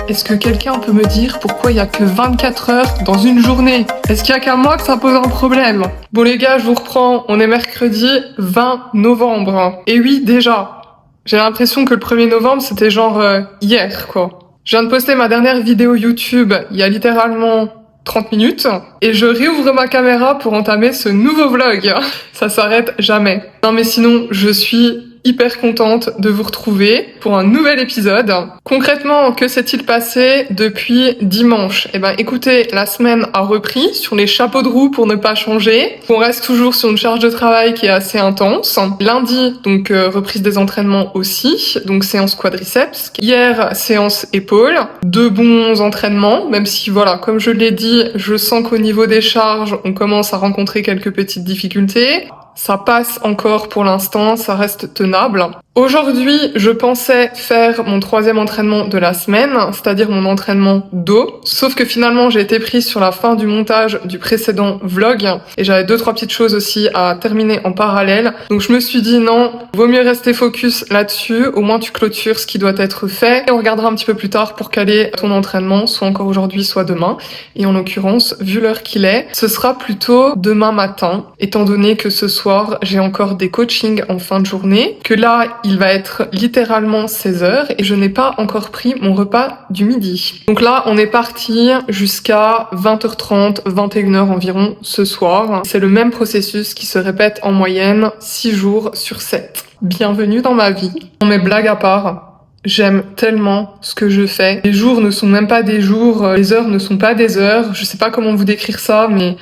Est-ce que quelqu'un peut me dire pourquoi il y a que 24 heures dans une journée? Est-ce qu'il y a qu'à moi que ça pose un problème? Bon les gars, je vous reprends, on est mercredi 20 novembre. Et oui, déjà, j'ai l'impression que le 1er novembre c'était genre hier quoi. Je viens de poster ma dernière vidéo YouTube il y a littéralement 30 minutes et je réouvre ma caméra pour entamer ce nouveau vlog. Ça s'arrête jamais. Non mais sinon, je suis hyper contente de vous retrouver pour un nouvel épisode. Concrètement, que s'est-il passé depuis dimanche? Eh ben, écoutez, la semaine a repris sur les chapeaux de roue pour ne pas changer. On reste toujours sur une charge de travail qui est assez intense. Lundi, donc reprise des entraînements aussi, donc séance quadriceps. Hier, séance épaules. 2 bons entraînements, même si voilà, comme je l'ai dit, je sens qu'au niveau des charges, on commence à rencontrer quelques petites difficultés. Ça passe encore pour l'instant, ça reste tenable. Aujourd'hui, je pensais faire mon 3e entraînement de la semaine, c'est-à-dire mon entraînement dos. Sauf que finalement, j'ai été prise sur la fin du montage du précédent vlog et j'avais 2-3 petites choses aussi à terminer en parallèle. Donc je me suis dit non, vaut mieux rester focus là-dessus. Au moins tu clôtures ce qui doit être fait et on regardera un petit peu plus tard pour caler ton entraînement, soit encore aujourd'hui, soit demain. Et en l'occurrence, vu l'heure qu'il est, ce sera plutôt demain matin, étant donné que ce soir, j'ai encore des coachings en fin de journée, que là, il va être littéralement 16h et je n'ai pas encore pris mon repas du midi. Donc là, on est parti jusqu'à 20h30, 21h environ ce soir. C'est le même processus qui se répète en moyenne 6 jours sur 7. Bienvenue dans ma vie. On met blague à part. J'aime tellement ce que je fais. Les jours ne sont même pas des jours, les heures ne sont pas des heures. Je sais pas comment vous décrire ça, mais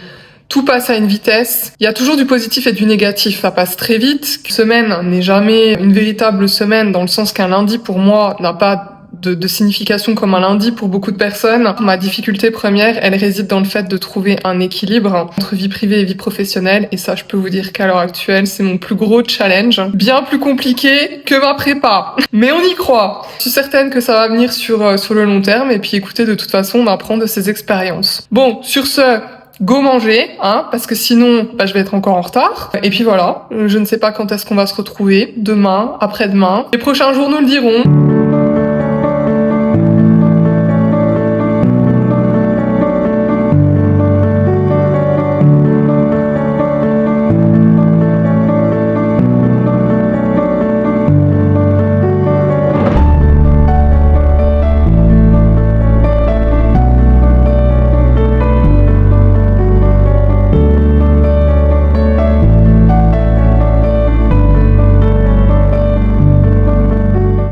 tout passe à une vitesse. Il y a toujours du positif et du négatif. Ça passe très vite. Une semaine n'est jamais une véritable semaine dans le sens qu'un lundi pour moi n'a pas de signification comme un lundi pour beaucoup de personnes. Ma difficulté première, elle réside dans le fait de trouver un équilibre entre vie privée et vie professionnelle. Et ça, je peux vous dire qu'à l'heure actuelle, c'est mon plus gros challenge. Bien plus compliqué que ma prépa. Mais on y croit. Je suis certaine que ça va venir sur le long terme. Et puis écoutez, de toute façon, on apprend de ses expériences. Bon, sur ce, go manger, hein, parce que sinon, je vais être encore en retard. Et puis voilà, je ne sais pas quand est-ce qu'on va se retrouver. Demain, après-demain. Les prochains jours nous le diront.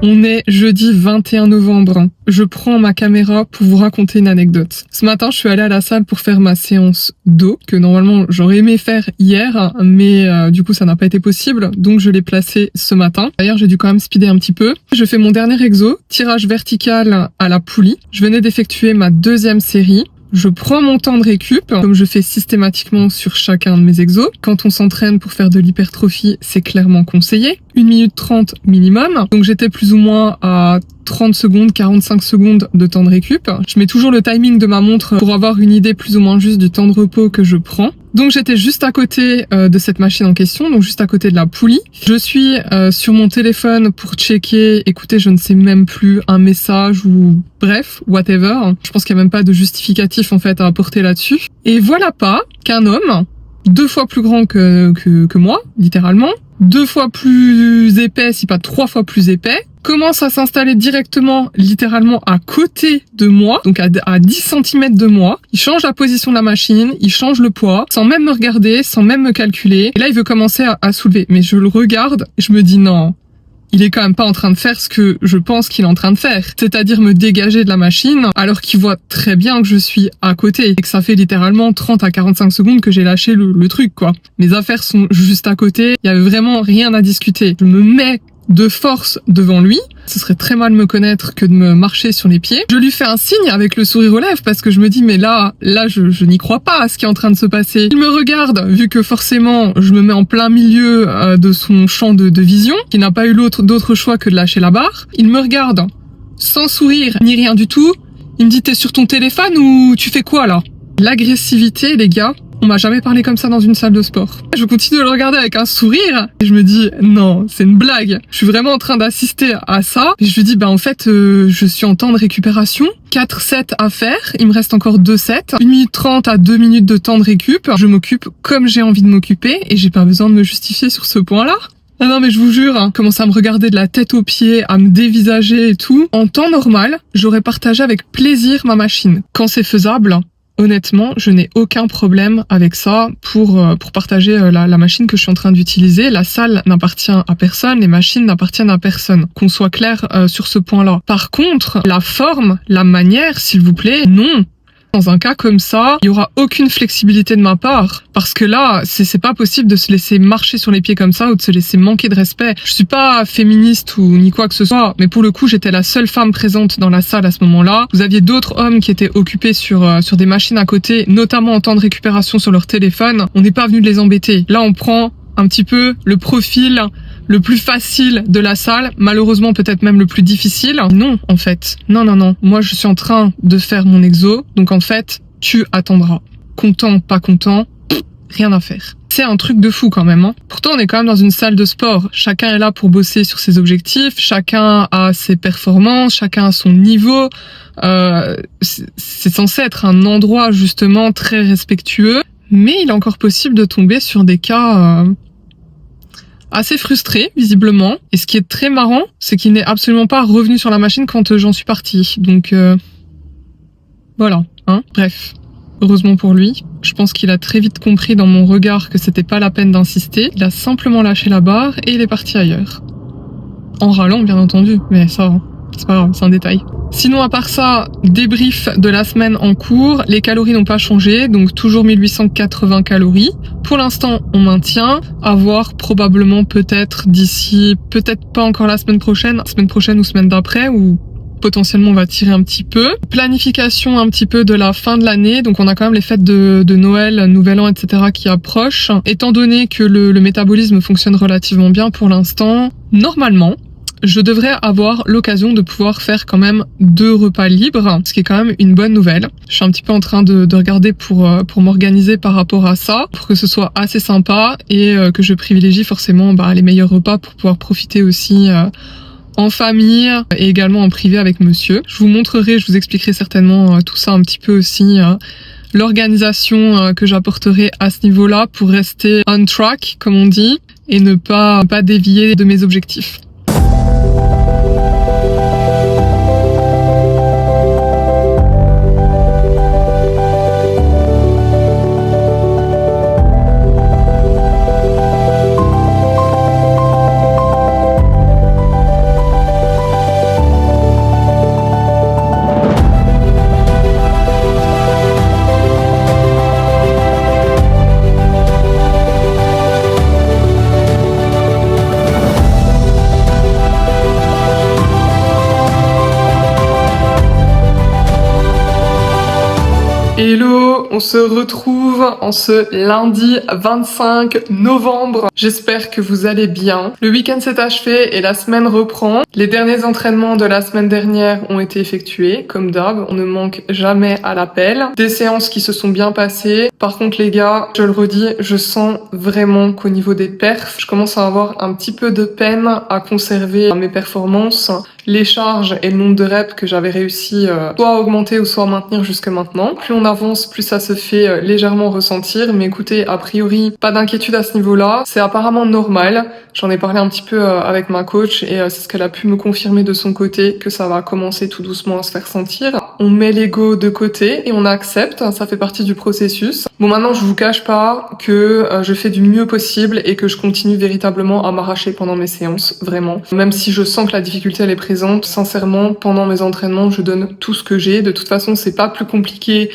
On est jeudi 21 novembre. Je prends ma caméra pour vous raconter une anecdote. Ce matin, je suis allée à la salle pour faire ma séance dos, que normalement j'aurais aimé faire hier, mais du coup ça n'a pas été possible, donc je l'ai placée ce matin. D'ailleurs, j'ai dû quand même speeder un petit peu. Je fais mon dernier exo, tirage vertical à la poulie. Je venais d'effectuer ma 2e série. Je prends mon temps de récup, comme je fais systématiquement sur chacun de mes exos. Quand on s'entraîne pour faire de l'hypertrophie, c'est clairement conseillé. 1 minute 30 minimum. Donc j'étais plus ou moins à 30 secondes, 45 secondes de temps de récup. Je mets toujours le timing de ma montre pour avoir une idée plus ou moins juste du temps de repos que je prends. Donc j'étais juste à côté de cette machine en question, donc juste à côté de la poulie. Je suis sur mon téléphone pour checker, écoutez, je ne sais même plus, un message ou bref, whatever. Je pense qu'il n'y a même pas de justificatif en fait à apporter là-dessus. Et voilà pas qu'un homme, 2 fois plus grand que moi, littéralement, 2 fois plus épais, si pas 3 fois plus épais, commence à s'installer directement, littéralement à côté de moi, donc à 10 cm de moi. Il change la position de la machine, il change le poids, sans même me regarder, sans même me calculer. Et là, il veut commencer à soulever. Mais je le regarde et je me dis non, il est quand même pas en train de faire ce que je pense qu'il est en train de faire. C'est-à-dire me dégager de la machine, alors qu'il voit très bien que je suis à côté et que ça fait littéralement 30 à 45 secondes que j'ai lâché le truc, quoi. Mes affaires sont juste à côté. Il y avait vraiment rien à discuter. Je me mets de force devant lui. Ce serait très mal me connaître que de me marcher sur les pieds. Je lui fais un signe avec le sourire aux lèvres parce que je me dis mais là je n'y crois pas à ce qui est en train de se passer. Il me regarde vu que forcément je me mets en plein milieu de son champ de vision, qui n'a pas eu d'autre choix que de lâcher la barre. Il me regarde sans sourire ni rien du tout. Il me dit t'es sur ton téléphone ou tu fais quoi là? L'agressivité, les gars, on m'a jamais parlé comme ça dans une salle de sport. Je continue de le regarder avec un sourire et je me dis non, c'est une blague. Je suis vraiment en train d'assister à ça. Et je lui dis en fait, je suis en temps de récupération. 4 sets à faire, il me reste encore 2 sets. 1 minute 30 à 2 minutes de temps de récup. Je m'occupe comme j'ai envie de m'occuper et j'ai pas besoin de me justifier sur ce point-là. Ah non mais je vous jure, commence à me regarder de la tête aux pieds, à me dévisager et tout. En temps normal, j'aurais partagé avec plaisir ma machine. Quand c'est faisable, honnêtement, je n'ai aucun problème avec ça pour partager la machine que je suis en train d'utiliser. La salle n'appartient à personne, les machines n'appartiennent à personne. Qu'on soit clair sur ce point-là. Par contre, la forme, la manière, s'il vous plaît, non. Dans un cas comme ça, il y aura aucune flexibilité de ma part. Parce que là, c'est pas possible de se laisser marcher sur les pieds comme ça ou de se laisser manquer de respect. Je suis pas féministe ou ni quoi que ce soit, mais pour le coup, j'étais la seule femme présente dans la salle à ce moment-là. Vous aviez d'autres hommes qui étaient occupés sur des machines à côté, notamment en temps de récupération sur leur téléphone. On n'est pas venu de les embêter. Là, on prend un petit peu le profil le plus facile de la salle, malheureusement peut-être même le plus difficile. Non, en fait. Non. Moi, je suis en train de faire mon exo, donc en fait, tu attendras. Content, pas content, rien à faire. C'est un truc de fou quand même. Hein. Pourtant, on est quand même dans une salle de sport. Chacun est là pour bosser sur ses objectifs, chacun a ses performances, chacun a son niveau. C'est censé être un endroit justement très respectueux, mais il est encore possible de tomber sur des cas assez frustré, visiblement. Et ce qui est très marrant, c'est qu'il n'est absolument pas revenu sur la machine quand j'en suis partie. Donc, voilà. Hein. Bref. Heureusement pour lui. Je pense qu'il a très vite compris dans mon regard que c'était pas la peine d'insister. Il a simplement lâché la barre et il est parti ailleurs. En râlant, bien entendu. Mais ça, c'est pas grave, c'est un détail. Sinon, à part ça, débrief de la semaine en cours. Les calories n'ont pas changé, donc toujours 1880 calories. Pour l'instant, on maintient. À voir probablement peut-être d'ici, peut-être pas encore la semaine prochaine ou semaine d'après, ou potentiellement on va tirer un petit peu. Planification un petit peu de la fin de l'année, donc on a quand même les fêtes de Noël, Nouvel An, etc. qui approchent. Étant donné que le métabolisme fonctionne relativement bien pour l'instant, normalement, je devrais avoir l'occasion de pouvoir faire quand même 2 repas libres, ce qui est quand même une bonne nouvelle. Je suis un petit peu en train de regarder pour m'organiser par rapport à ça, pour que ce soit assez sympa et que je privilégie forcément les meilleurs repas pour pouvoir profiter aussi en famille et également en privé avec monsieur. Je vous expliquerai certainement tout ça un petit peu aussi, l'organisation que j'apporterai à ce niveau-là pour rester on track, comme on dit, et ne pas dévier de mes objectifs. Hello, on se retrouve en ce lundi 25 novembre. J'espère que vous allez bien. Le week-end s'est achevé et la semaine reprend. Les derniers entraînements de la semaine dernière ont été effectués. Comme d'hab, on ne manque jamais à l'appel. Des séances qui se sont bien passées. Par contre les gars, je le redis, je sens vraiment qu'au niveau des perfs, je commence à avoir un petit peu de peine à conserver mes performances. Les charges et le nombre de reps que j'avais réussi soit à augmenter ou soit à maintenir jusque maintenant. Plus on avance, plus ça se fait légèrement ressentir. Mais écoutez, a priori, pas d'inquiétude à ce niveau-là. C'est apparemment normal. J'en ai parlé un petit peu avec ma coach et c'est ce qu'elle a pu me confirmer de son côté, que ça va commencer tout doucement à se faire sentir. On met l'ego de côté et on accepte, ça fait partie du processus. Bon, maintenant, je vous cache pas que je fais du mieux possible et que je continue véritablement à m'arracher pendant mes séances, vraiment. Même si je sens que la difficulté, elle est présente, sincèrement, pendant mes entraînements, je donne tout ce que j'ai. De toute façon, c'est pas plus compliqué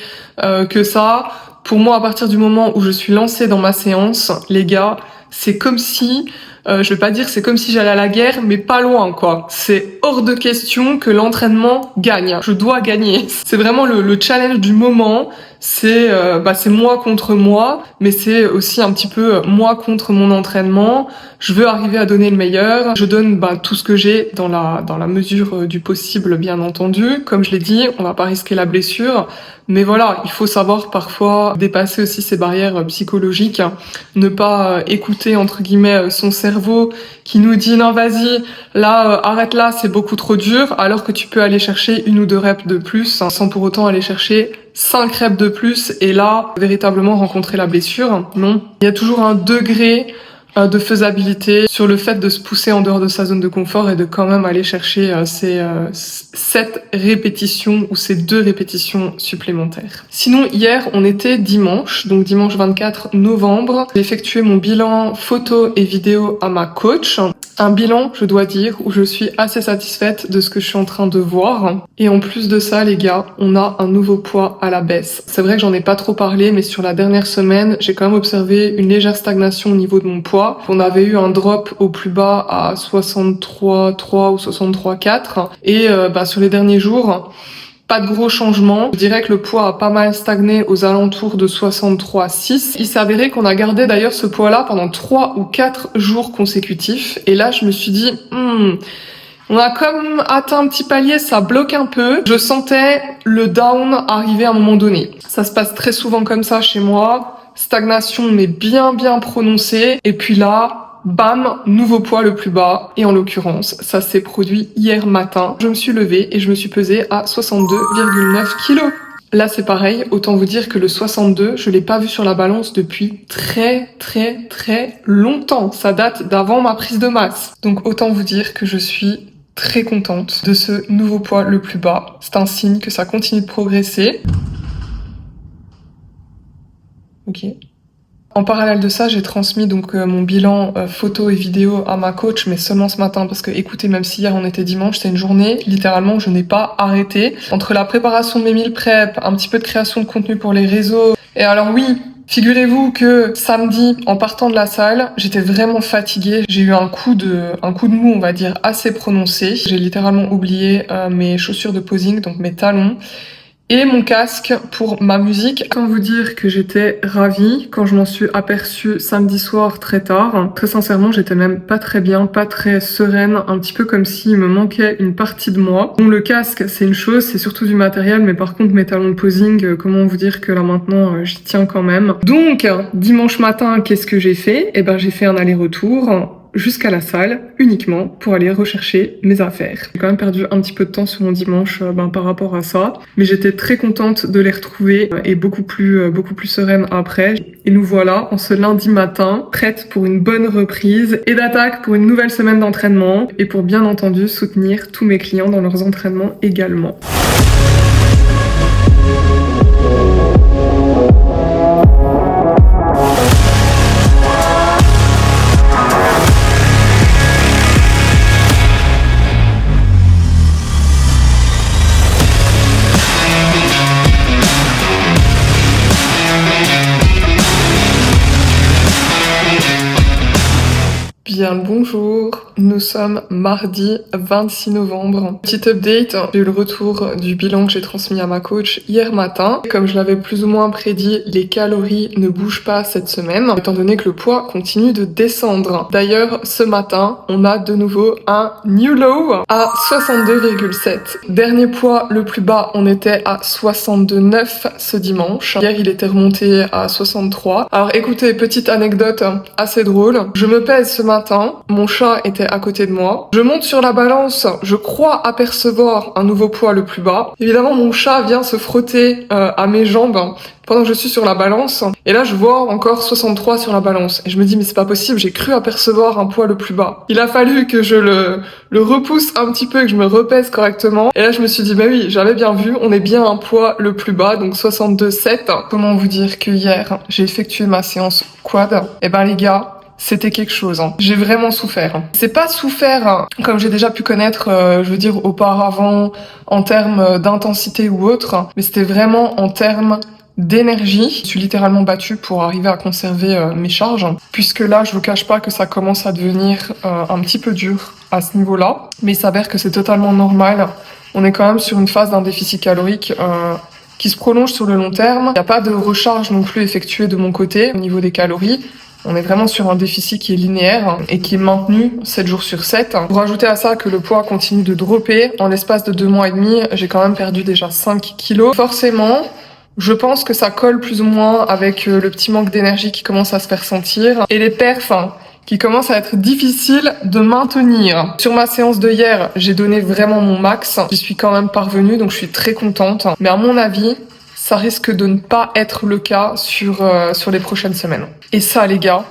que ça. Pour moi, à partir du moment où je suis lancée dans ma séance, les gars, c'est comme si je vais pas dire c'est comme si j'allais à la guerre, mais pas loin quoi. C'est hors de question que l'entraînement gagne. Je dois gagner. C'est vraiment le challenge du moment. C'est moi contre moi, mais c'est aussi un petit peu moi contre mon entraînement. Je veux arriver à donner le meilleur. Je donne tout ce que j'ai dans la mesure du possible, bien entendu. Comme je l'ai dit, on va pas risquer la blessure. Mais voilà, il faut savoir parfois dépasser aussi ces barrières psychologiques, ne pas écouter entre guillemets son cerveau qui nous dit non vas-y, là arrête là, c'est beaucoup trop dur, alors que tu peux aller chercher 1 ou 2 reps de plus sans pour autant aller chercher 5 reps de plus et là véritablement rencontrer la blessure. Non, il y a toujours un degré de faisabilité sur le fait de se pousser en dehors de sa zone de confort et de quand même aller chercher ces 7 répétitions ou ces 2 répétitions supplémentaires. Sinon, hier, on était dimanche, donc dimanche 24 novembre. J'ai effectué mon bilan photo et vidéo à ma coach. Un bilan, je dois dire, où je suis assez satisfaite de ce que je suis en train de voir. Et en plus de ça, les gars, on a un nouveau poids à la baisse. C'est vrai que j'en ai pas trop parlé, mais sur la dernière semaine, j'ai quand même observé une légère stagnation au niveau de mon poids. On avait eu un drop au plus bas à 63,3 ou 63,4. Et sur les derniers jours, pas de gros changements. Je dirais que le poids a pas mal stagné aux alentours de 63,6. Il s'est avéré qu'on a gardé d'ailleurs ce poids-là pendant 3 ou 4 jours consécutifs. Et là, je me suis dit, on a comme atteint un petit palier, ça bloque un peu. Je sentais le down arriver à un moment donné. Ça se passe très souvent comme ça chez moi. Stagnation mais bien prononcée. Et puis là, bam, nouveau poids le plus bas. Et en l'occurrence, ça s'est produit hier matin. Je me suis levée et je me suis pesée à 62,9 kilos. Là, c'est pareil. Autant vous dire que le 62, je l'ai pas vu sur la balance depuis très longtemps. Ça date d'avant ma prise de masse. Donc autant vous dire que je suis très contente de ce nouveau poids le plus bas. C'est un signe que ça continue de progresser. Ok. En parallèle de ça, j'ai transmis donc mon bilan photo et vidéo à ma coach, mais seulement ce matin parce que écoutez, même si hier on était dimanche, c'est une journée littéralement où je n'ai pas arrêté. Entre la préparation de mes meal prep, un petit peu de création de contenu pour les réseaux. Et alors oui, figurez-vous que samedi, en partant de la salle, j'étais vraiment fatiguée. J'ai eu un coup de mou, on va dire, assez prononcé. J'ai littéralement oublié mes chaussures de posing, donc mes talons. Et mon casque pour ma musique. Comment vous dire que j'étais ravie quand je m'en suis aperçue samedi soir très tard. Très sincèrement, j'étais même pas très bien, pas très sereine, un petit peu comme s'il me manquait une partie de moi. Bon, le casque, c'est une chose, c'est surtout du matériel, mais par contre, mes talons de posing, comment vous dire que là maintenant, j'y tiens quand même. Donc, dimanche matin, qu'est-ce que j'ai fait? Eh ben, j'ai fait un aller-retour jusqu'à la salle uniquement pour aller rechercher mes affaires. J'ai quand même perdu un petit peu de temps sur mon dimanche par rapport à ça, mais j'étais très contente de les retrouver et beaucoup plus sereine après. Et nous voilà en ce lundi matin, prête pour une bonne reprise et d'attaque pour une nouvelle semaine d'entraînement et pour bien entendu soutenir tous mes clients dans leurs entraînements également. Bien le bonjour, nous sommes mardi 26 novembre. Petite update, j'ai eu le retour du bilan que j'ai transmis à ma coach hier matin. Comme je l'avais plus ou moins prédit, les calories ne bougent pas cette semaine, étant donné que le poids continue de descendre. D'ailleurs, ce matin, on a de nouveau un new low à 62,7. Dernier poids le plus bas, on était à 62,9 ce dimanche. Hier, il était remonté à 63. Alors écoutez, petite anecdote assez drôle. Je me pèse ce matin. Mon chat était à côté de moi. Je monte sur la balance, je crois apercevoir un nouveau poids le plus bas. Évidemment, mon chat vient se frotter à mes jambes pendant que je suis sur la balance. Et là, je vois encore 63 sur la balance. Et je me dis, mais c'est pas possible, j'ai cru apercevoir un poids le plus bas. Il a fallu que je le repousse un petit peu et que je me repèse correctement. Et là, je me suis dit, bah oui, j'avais bien vu, on est bien un poids le plus bas, donc 62,7. Comment vous dire que hier, j'ai effectué ma séance quad. Et ben les gars, c'était quelque chose. J'ai vraiment souffert. C'est pas souffert comme j'ai déjà pu connaître, je veux dire, auparavant, en termes d'intensité ou autre, mais c'était vraiment en termes d'énergie. Je suis littéralement battue pour arriver à conserver mes charges, puisque là, je vous cache pas que ça commence à devenir un petit peu dur à ce niveau-là, mais il s'avère que c'est totalement normal. On est quand même sur une phase d'un déficit calorique qui se prolonge sur le long terme. Il n'y a pas de recharge non plus effectuée de mon côté au niveau des calories. On est vraiment sur un déficit qui est linéaire et qui est maintenu 7 jours sur 7. Pour ajouter à ça que le poids continue de dropper, en l'espace de 2 mois et demi, j'ai quand même perdu déjà 5 kilos. Forcément, je pense que ça colle plus ou moins avec le petit manque d'énergie qui commence à se faire sentir et les perfs qui commencent à être difficiles de maintenir. Sur ma séance de hier, j'ai donné vraiment mon max. J'y suis quand même parvenue, donc je suis très contente. Mais à mon avis, ça risque de ne pas être le cas sur les prochaines semaines. Et ça, les gars,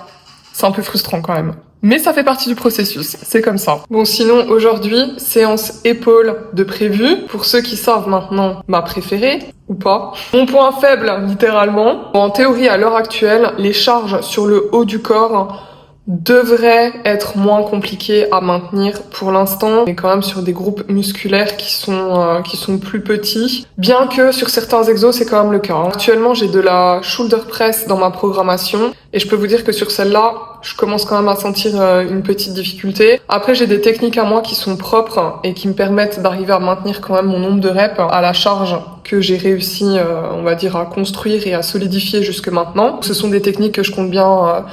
c'est un peu frustrant quand même. Mais ça fait partie du processus, c'est comme ça. Bon, sinon, aujourd'hui, séance épaules de prévu. Pour ceux qui savent maintenant, ma préférée, ou pas. Mon point faible, littéralement. Bon, en théorie, à l'heure actuelle, les charges sur le haut du corps devrait être moins compliqué à maintenir pour l'instant, mais quand même sur des groupes musculaires qui sont plus petits, bien que sur certains exos c'est quand même le cas. Actuellement j'ai de la shoulder press dans ma programmation et je peux vous dire que sur celle-là je commence quand même à sentir une petite difficulté. Après j'ai des techniques à moi qui sont propres et qui me permettent d'arriver à maintenir quand même mon nombre de reps à la charge que j'ai réussi on va dire à construire et à solidifier jusque maintenant. Ce sont des techniques que je compte bien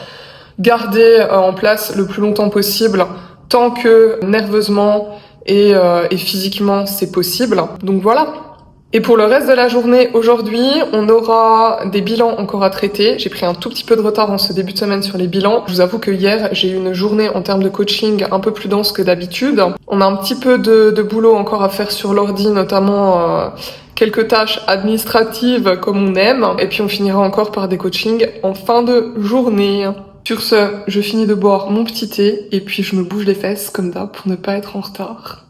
garder en place le plus longtemps possible, tant que nerveusement et physiquement c'est possible. Donc voilà. Et pour le reste de la journée, aujourd'hui, on aura des bilans encore à traiter. J'ai pris un tout petit peu de retard en ce début de semaine sur les bilans. Je vous avoue que hier, j'ai eu une journée en termes de coaching un peu plus dense que d'habitude. On a un petit peu de boulot encore à faire sur l'ordi, notamment quelques tâches administratives comme on aime. Et puis on finira encore par des coachings en fin de journée. Sur ce, je finis de boire mon petit thé et puis je me bouge les fesses comme d'hab pour ne pas être en retard.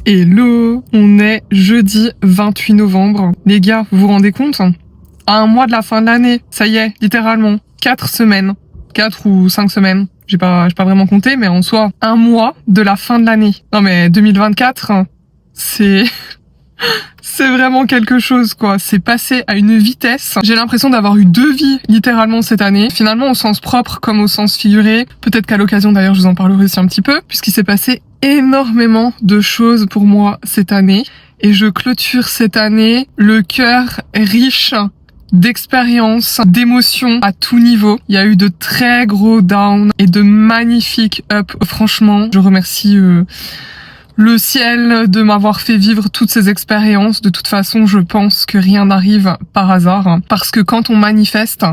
Hello, on est jeudi 28 novembre. Les gars, vous vous rendez compte? À un mois de la fin de l'année, ça y est, littéralement, 4 semaines. 4 ou 5 semaines. J'ai pas vraiment compté, mais en soi, un mois de la fin de l'année. Non mais 2024, c'est vraiment quelque chose, quoi. C'est passé à une vitesse. J'ai l'impression d'avoir eu 2 vies, littéralement, cette année. Finalement, au sens propre comme au sens figuré. Peut-être qu'à l'occasion, d'ailleurs, je vous en parlerai aussi un petit peu, puisqu'il s'est passé énormément de choses pour moi cette année. Et je clôture cette année le cœur riche d'expériences, d'émotions à tout niveau. Il y a eu de très gros downs et de magnifiques ups. Franchement, je remercie le ciel de m'avoir fait vivre toutes ces expériences. De toute façon, je pense que rien n'arrive par hasard. Parce que quand on manifeste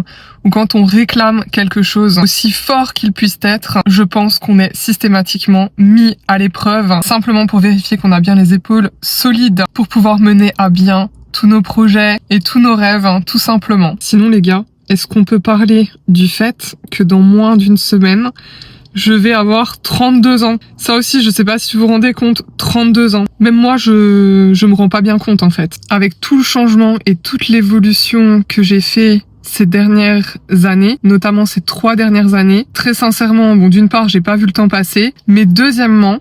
ou quand on réclame quelque chose, aussi fort qu'il puisse être, je pense qu'on est systématiquement mis à l'épreuve, simplement pour vérifier qu'on a bien les épaules solides pour pouvoir mener à bien tous nos projets et tous nos rêves, tout simplement. Sinon, les gars, est-ce qu'on peut parler du fait que dans moins d'une semaine, je vais avoir 32 ans. Ça aussi, je sais pas si vous vous rendez compte, 32 ans. Même moi, je me rends pas bien compte, en fait. Avec tout le changement et toute l'évolution que j'ai fait ces dernières années, notamment ces 3 dernières années, très sincèrement, bon, d'une part, j'ai pas vu le temps passer, mais deuxièmement,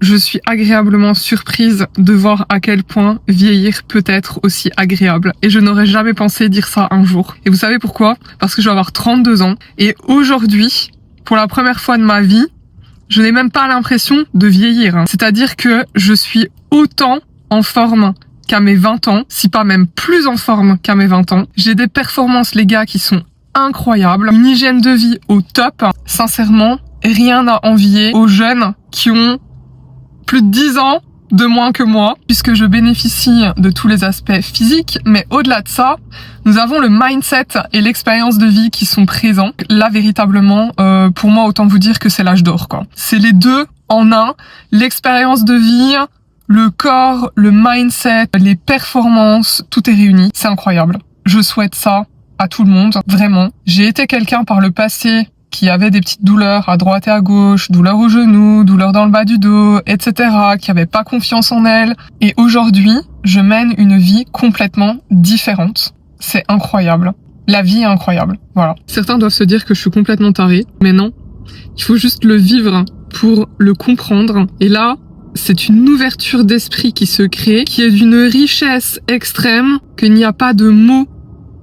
je suis agréablement surprise de voir à quel point vieillir peut être aussi agréable. Et je n'aurais jamais pensé dire ça un jour. Et vous savez pourquoi? Parce que je vais avoir 32 ans. Et aujourd'hui, pour la première fois de ma vie, je n'ai même pas l'impression de vieillir. C'est-à-dire que je suis autant en forme qu'à mes 20 ans, si pas même plus en forme qu'à mes 20 ans. J'ai des performances, les gars, qui sont incroyables. Une hygiène de vie au top. Sincèrement, rien à envier aux jeunes qui ont plus de 10 ans de moins que moi, puisque je bénéficie de tous les aspects physiques, mais au-delà de ça, nous avons le mindset et l'expérience de vie qui sont présents. Là, véritablement, pour moi, autant vous dire que c'est l'âge d'or, quoi. C'est les deux en un, l'expérience de vie, le corps, le mindset, les performances, tout est réuni. C'est incroyable. Je souhaite ça à tout le monde, vraiment. J'ai été quelqu'un par le passé qui avait des petites douleurs à droite et à gauche, douleurs au genou, douleurs dans le bas du dos, etc., qui avait pas confiance en elle. Et aujourd'hui, je mène une vie complètement différente. C'est incroyable. La vie est incroyable. Voilà. Certains doivent se dire que je suis complètement tarée, mais non. Il faut juste le vivre pour le comprendre. Et là, c'est une ouverture d'esprit qui se crée, qui est d'une richesse extrême, qu'il n'y a pas de mots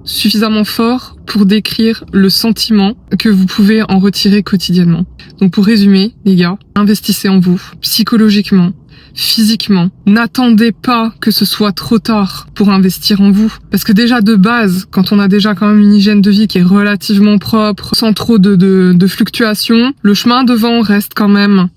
suffisamment fort pour décrire le sentiment que vous pouvez en retirer quotidiennement. Donc pour résumer, les gars, investissez en vous, psychologiquement, physiquement. N'attendez pas que ce soit trop tard pour investir en vous. Parce que déjà de base, quand on a déjà quand même une hygiène de vie qui est relativement propre, sans trop de fluctuations, le chemin devant reste quand même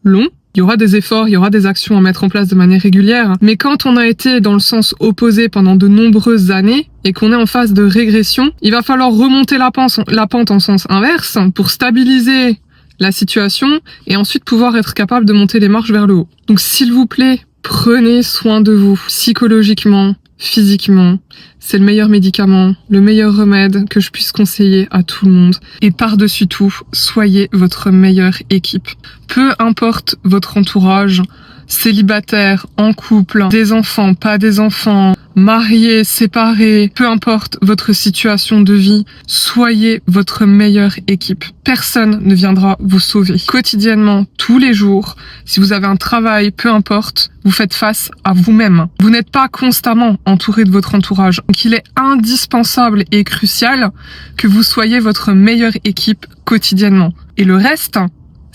long. Il y aura des efforts, il y aura des actions à mettre en place de manière régulière. Mais quand on a été dans le sens opposé pendant de nombreuses années et qu'on est en phase de régression, il va falloir remonter la pente en sens inverse pour stabiliser la situation et ensuite pouvoir être capable de monter les marches vers le haut. Donc s'il vous plaît, prenez soin de vous psychologiquement, physiquement. C'est le meilleur médicament, le meilleur remède que je puisse conseiller à tout le monde. Et par-dessus tout, soyez votre meilleure équipe. Peu importe votre entourage, célibataire, en couple, des enfants, pas des enfants, mariés, séparés, peu importe votre situation de vie, soyez votre meilleure équipe. Personne ne viendra vous sauver. Quotidiennement, tous les jours, si vous avez un travail, peu importe, vous faites face à vous-même. Vous n'êtes pas constamment entouré de votre entourage. Donc il est indispensable et crucial que vous soyez votre meilleure équipe quotidiennement. Et le reste,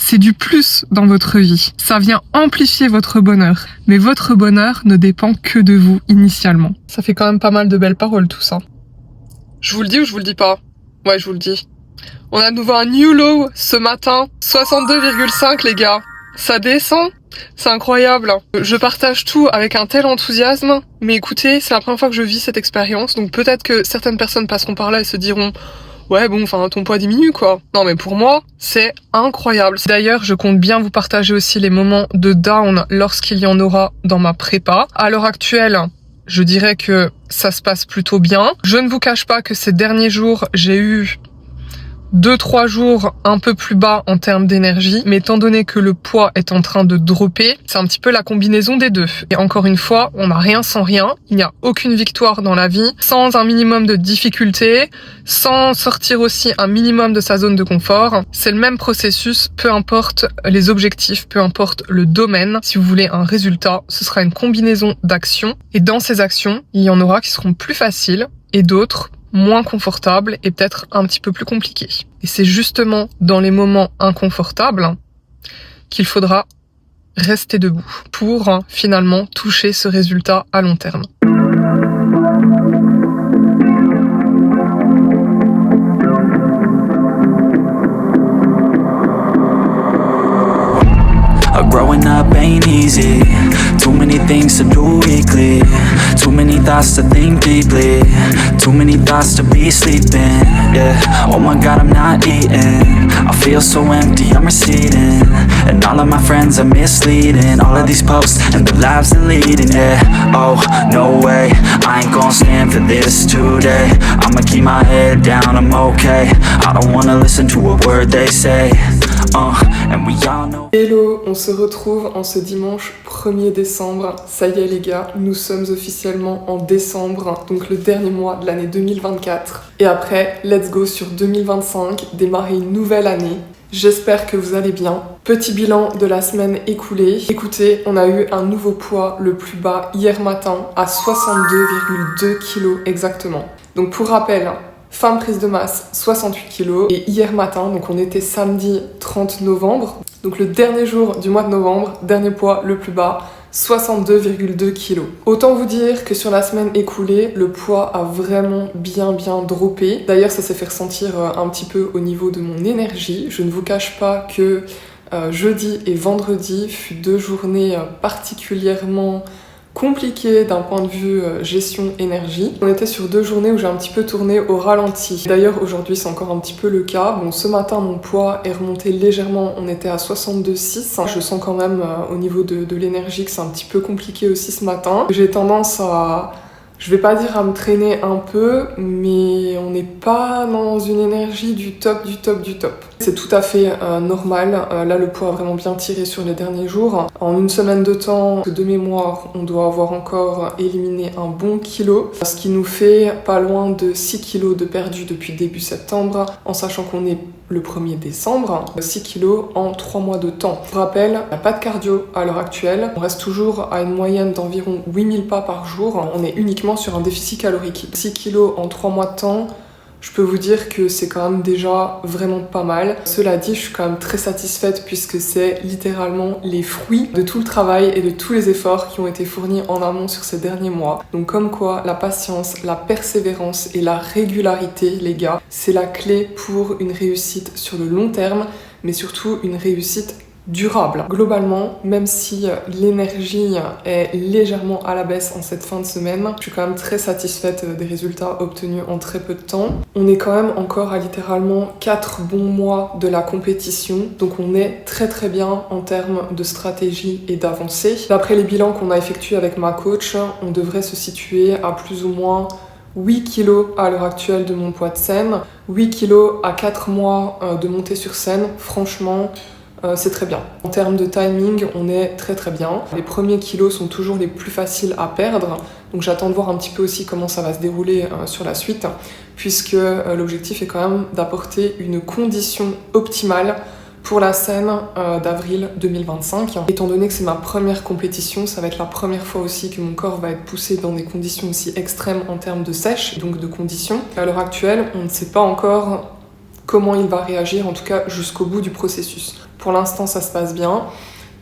c'est du plus dans votre vie. Ça vient amplifier votre bonheur. Mais votre bonheur ne dépend que de vous initialement. Ça fait quand même pas mal de belles paroles tout ça. Je vous le dis ou je vous le dis pas? Ouais, je vous le dis. On a de nouveau un new low ce matin. 62,5 les gars. Ça descend. C'est incroyable. Je partage tout avec un tel enthousiasme. Mais écoutez, c'est la première fois que je vis cette expérience. Donc peut-être que certaines personnes passeront par là et se diront... Ouais, bon, enfin, ton poids diminue, quoi. Non, mais pour moi, c'est incroyable. D'ailleurs, je compte bien vous partager aussi les moments de down lorsqu'il y en aura dans ma prépa. À l'heure actuelle, je dirais que ça se passe plutôt bien. Je ne vous cache pas que ces derniers jours, j'ai eu 2-3 jours un peu plus bas en termes d'énergie, mais étant donné que le poids est en train de dropper, c'est un petit peu la combinaison des deux. Et encore une fois, on n'a rien sans rien, il n'y a aucune victoire dans la vie, sans un minimum de difficulté, sans sortir aussi un minimum de sa zone de confort. C'est le même processus, peu importe les objectifs, peu importe le domaine. Si vous voulez un résultat, ce sera une combinaison d'actions. Et dans ces actions, il y en aura qui seront plus faciles et d'autres moins confortable et peut-être un petit peu plus compliqué. Et c'est justement dans les moments inconfortables qu'il faudra rester debout pour finalement toucher ce résultat à long terme. Growing up ain't easy. Too many things to do weekly. Too many thoughts to think deeply. Too many thoughts to be sleeping. Yeah. Oh my God, I'm not eating. I feel so empty, I'm receding. And all of my friends are misleading. All of these posts and the lives they're leading. Yeah. Oh, no way. I ain't gonna stand for this today. I'ma keep my head down, I'm okay. I don't wanna listen to a word they say. And we all know. Hello, on se retrouve en ce dimanche 1er décembre. Ça y est les gars, nous sommes officiellement en décembre, donc le dernier mois de l'année 2024. Et après, let's go sur 2025, démarrer une nouvelle année. J'espère que vous allez bien. Petit bilan de la semaine écoulée. Écoutez, on a eu un nouveau poids le plus bas hier matin à 62,2 kg exactement. Donc pour rappel, fin de prise de masse 68 kg et hier matin, donc on était samedi 30 novembre, donc le dernier jour du mois de novembre, dernier poids le plus bas, 62,2 kg. Autant vous dire que sur la semaine écoulée, le poids a vraiment bien droppé. D'ailleurs, ça s'est fait ressentir un petit peu au niveau de mon énergie. Je ne vous cache pas que jeudi et vendredi fut 2 journées particulièrement compliqué d'un point de vue gestion énergie. On était sur 2 journées où j'ai un petit peu tourné au ralenti. D'ailleurs aujourd'hui c'est encore un petit peu le cas. Bon, ce matin mon poids est remonté légèrement, on était à 62,6. Je sens quand même au niveau de l'énergie que c'est un petit peu compliqué aussi ce matin. J'ai tendance à... Je vais pas dire à me traîner un peu, mais on n'est pas dans une énergie du top. C'est tout à fait normal. Là, le poids a vraiment bien tiré sur les derniers jours. En une semaine de temps, de mémoire, on doit avoir encore éliminé un bon kilo, ce qui nous fait pas loin de 6 kilos de perdu depuis début septembre, en sachant qu'on est le 1er décembre, 6 kilos en 3 mois de temps. Je vous rappelle, il n'y a pas de cardio à l'heure actuelle. On reste toujours à une moyenne d'environ 8000 pas par jour. On est uniquement sur un déficit calorique. 6 kilos en 3 mois de temps, je peux vous dire que c'est quand même déjà vraiment pas mal. Cela dit, je suis quand même très satisfaite puisque c'est littéralement les fruits de tout le travail et de tous les efforts qui ont été fournis en amont sur ces derniers mois. Donc comme quoi, la patience, la persévérance et la régularité, les gars, c'est la clé pour une réussite sur le long terme, mais surtout une réussite durable. Globalement, même si l'énergie est légèrement à la baisse en cette fin de semaine, je suis quand même très satisfaite des résultats obtenus en très peu de temps. On est quand même encore à littéralement 4 bons mois de la compétition, donc on est très bien en termes de stratégie et d'avancée. D'après les bilans qu'on a effectués avec ma coach, on devrait se situer à plus ou moins 8 kilos à l'heure actuelle de mon poids de scène, 8 kilos à 4 mois de montée sur scène. Franchement, c'est très bien. En termes de timing, on est très bien. Les premiers kilos sont toujours les plus faciles à perdre, donc j'attends de voir un petit peu aussi comment ça va se dérouler sur la suite, puisque l'objectif est quand même d'apporter une condition optimale pour la scène d'avril 2025. Étant donné que c'est ma première compétition, ça va être la première fois aussi que mon corps va être poussé dans des conditions aussi extrêmes en termes de sèche, donc de conditions. À l'heure actuelle, on ne sait pas encore comment il va réagir, en tout cas jusqu'au bout du processus. Pour l'instant, ça se passe bien,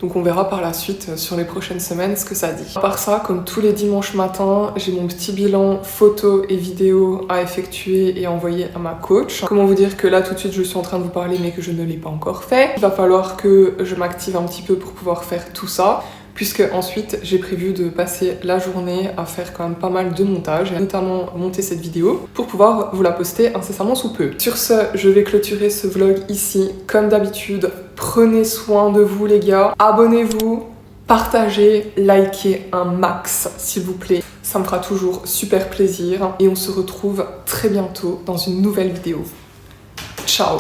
donc on verra par la suite sur les prochaines semaines ce que ça dit. À part ça, comme tous les dimanches matins, j'ai mon petit bilan photo et vidéo à effectuer et envoyer à ma coach. Comment vous dire que là tout de suite je suis en train de vous parler mais que je ne l'ai pas encore fait. Il va falloir que je m'active un petit peu pour pouvoir faire tout ça, puisque ensuite j'ai prévu de passer la journée à faire quand même pas mal de montage, et notamment monter cette vidéo pour pouvoir vous la poster incessamment sous peu. Sur ce, je vais clôturer ce vlog ici. Comme d'habitude, prenez soin de vous les gars, abonnez-vous, partagez, likez un max s'il vous plaît, ça me fera toujours super plaisir et on se retrouve très bientôt dans une nouvelle vidéo. Ciao!